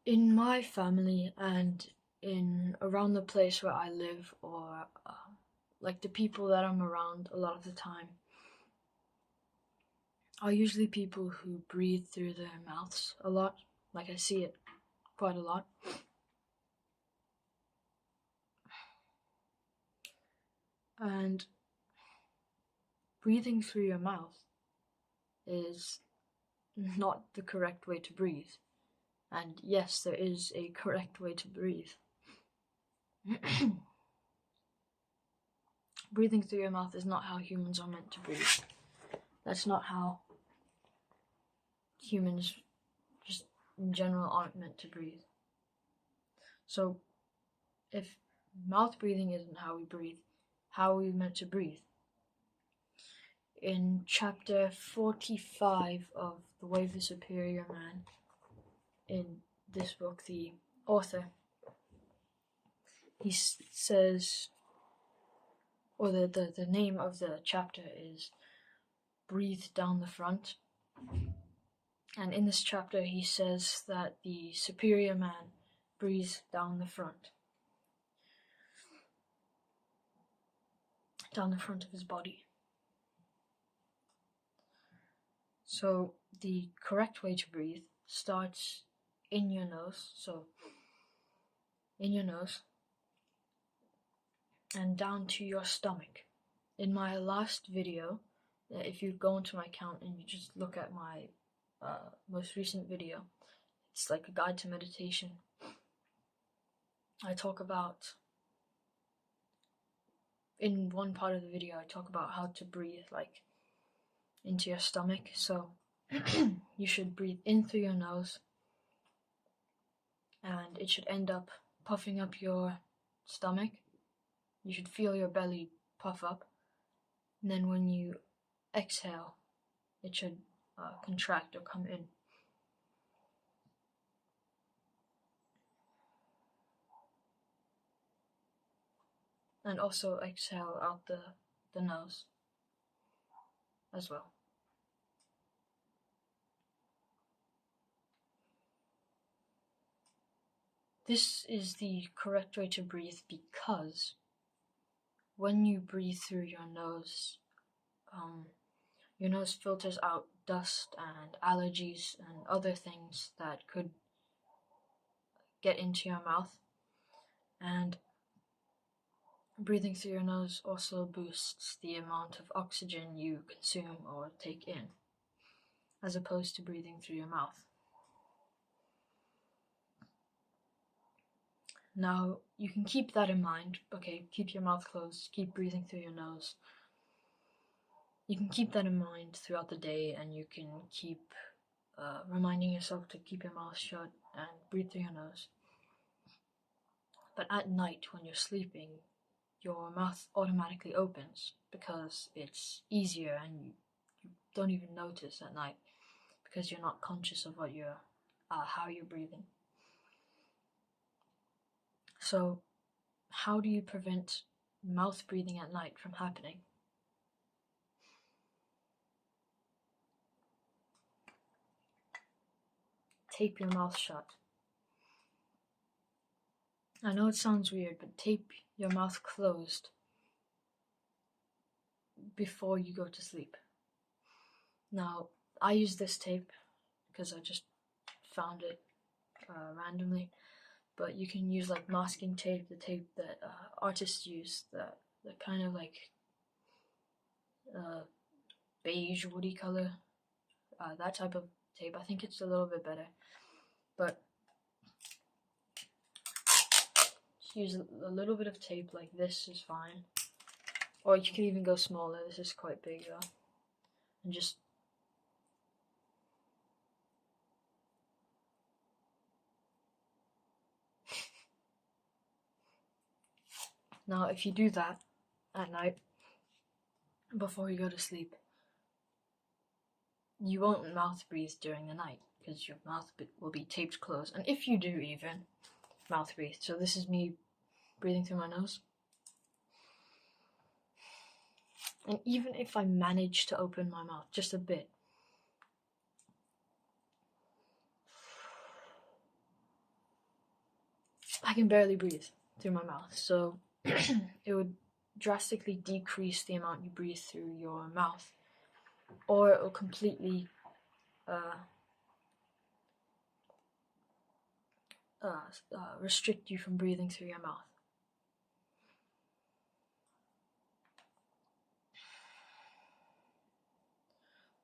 In my family and in around the place where I live, or like the people that I'm around a lot of the time, are usually people who breathe through their mouths a lot. Like, I see it quite a lot. And breathing through your mouth is not the correct way to breathe. And yes, there is a correct way to breathe. Breathing through your mouth is not how humans are meant to breathe. That's not how humans just in general aren't meant to breathe. So if mouth breathing isn't how we breathe, how are we meant to breathe? In chapter 45 of The Way of the Superior Man, in this book, the author, he says, or the name of the chapter is Breathe Down the Front. And in this chapter, he says that the superior man breathes down the front of his body. So the correct way to breathe starts in your nose, so in your nose, and down to your stomach. In my last video, if you go into my account and you just look at my most recent video, it's like a guide to meditation. I talk about, in one part of the video, I talk about how to breathe like into your stomach. So you should breathe in through your nose, and it should end up puffing up your stomach. You should feel your belly puff up, and then when you exhale, it should contract or come in. And also exhale out the nose as well. This is the correct way to breathe because when you breathe through your nose filters out dust and allergies and other things that could get into your mouth. And breathing through your nose also boosts the amount of oxygen you consume or take in, as opposed to breathing through your mouth. Now, you can keep that in mind. Okay, keep your mouth closed, keep breathing through your nose. You can keep that in mind throughout the day, and you can keep reminding yourself to keep your mouth shut and breathe through your nose. But at night, when you're sleeping, your mouth automatically opens because it's easier, and you don't even notice at night because you're not conscious of how you're breathing. So, how do you prevent mouth breathing at night from happening? Tape your mouth shut. I know it sounds weird, but tape your mouth closed before you go to sleep. Now, I use this tape because I just found it randomly, but you can use like masking tape, the tape that artists use, the kind of like beige woody color, that type of tape. I think it's a little bit better, but just use a little bit of tape like this is fine, or you can even go smaller. This is quite big though, and just now if you do that at night before you go to sleep, you won't mouth breathe during the night because your mouth will be taped closed. And if you do even mouth breathe, so this is me breathing through my nose, and even if I manage to open my mouth just a bit, can barely breathe through my mouth, so it would drastically decrease the amount you breathe through your mouth, or it will completely restrict you from breathing through your mouth.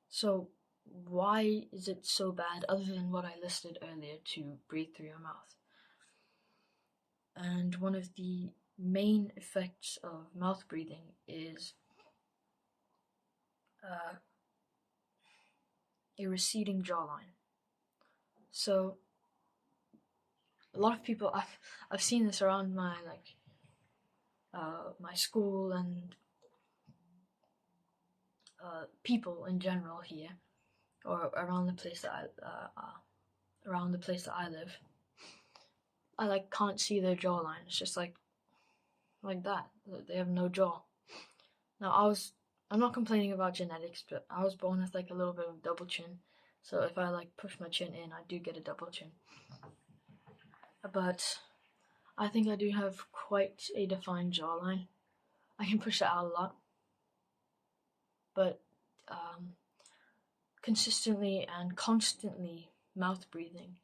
So why is it so bad, other than what I listed earlier, to breathe through your mouth? And one of the main effects of mouth breathing is a receding jawline. So a lot of people, I've seen this around my my school and people in general here, or around the place that I live. I can't see their jawline. It's just like that. They have no jaw. Now I'm not complaining about genetics, but I was born with a little bit of double chin. So if I push my chin in, I do get a double chin. But I think I do have quite a defined jawline. I can push it out a lot. But consistently and constantly mouth breathing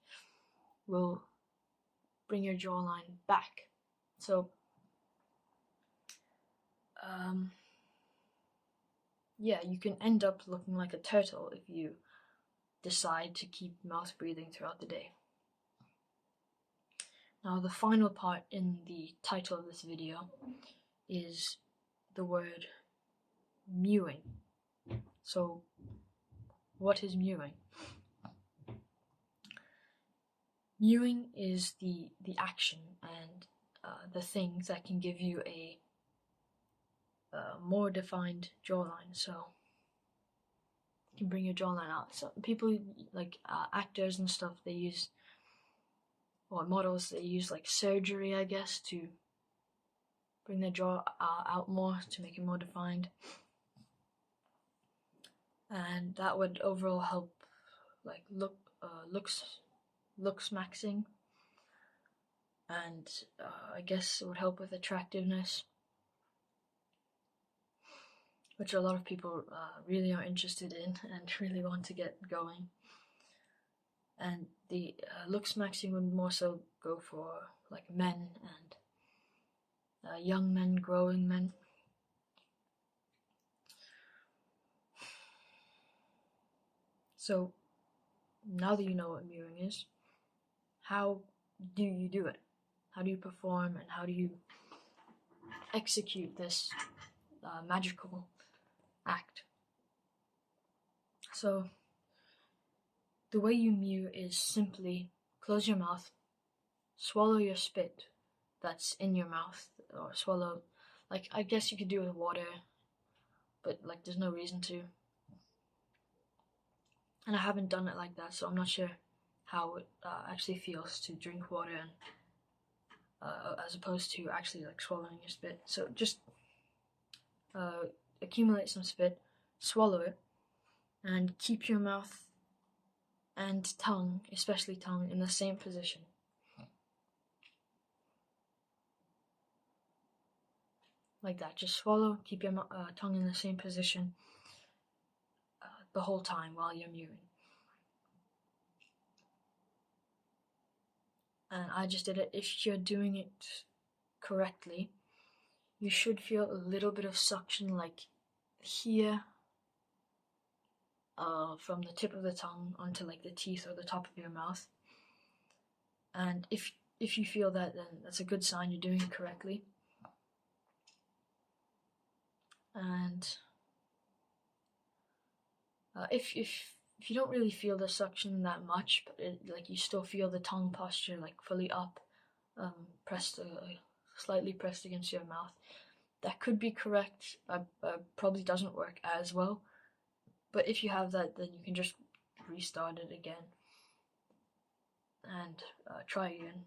will bring your jawline back. So yeah, you can end up looking like a turtle if you decide to keep mouth breathing throughout the day. Now, the final part in the title of this video is the word mewing. So, what is mewing? Mewing is the action and the things that can give you a more defined jawline. So, you can bring your jawline out. So, people actors and stuff, they use, or models, they use surgery, I guess, to bring their jaw out more, to make it more defined. And that would overall help looks maxing, and I guess it would help with attractiveness, which a lot of people really are interested in and really want to get going. And the looks maxing would more so go for men and young men, growing men. So now that you know what mewing is, how do you do it? How do you perform, and how do you execute this magical act? So the way you mew is simply close your mouth, swallow your spit that's in your mouth, or swallow, I guess you could do it with water, but there's no reason to. And I haven't done it like that, so I'm not sure how it actually feels to drink water and as opposed to actually swallowing your spit. So just accumulate some spit, swallow it, and keep your mouth and tongue, especially tongue, in the same position. Like that. Just swallow, keep your tongue in the same position the whole time while you're mewing. And I just did it. If you're doing it correctly, you should feel a little bit of suction here, from the tip of the tongue onto the teeth or the top of your mouth. And if you feel that, then that's a good sign you're doing it correctly. And if you don't really feel the suction that much, but you still feel the tongue posture fully up, slightly pressed against your mouth, that could be correct. Probably doesn't work as well, but if you have that, then you can just restart it again and try again.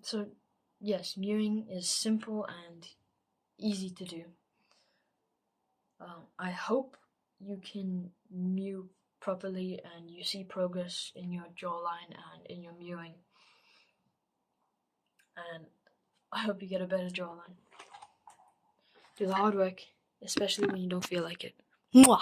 So yes, mewing is simple and easy to do. I hope you can mew properly and you see progress in your jawline and in your mewing. And I hope you get a better jawline. Do the hard work, especially when you don't feel like it. Mwah!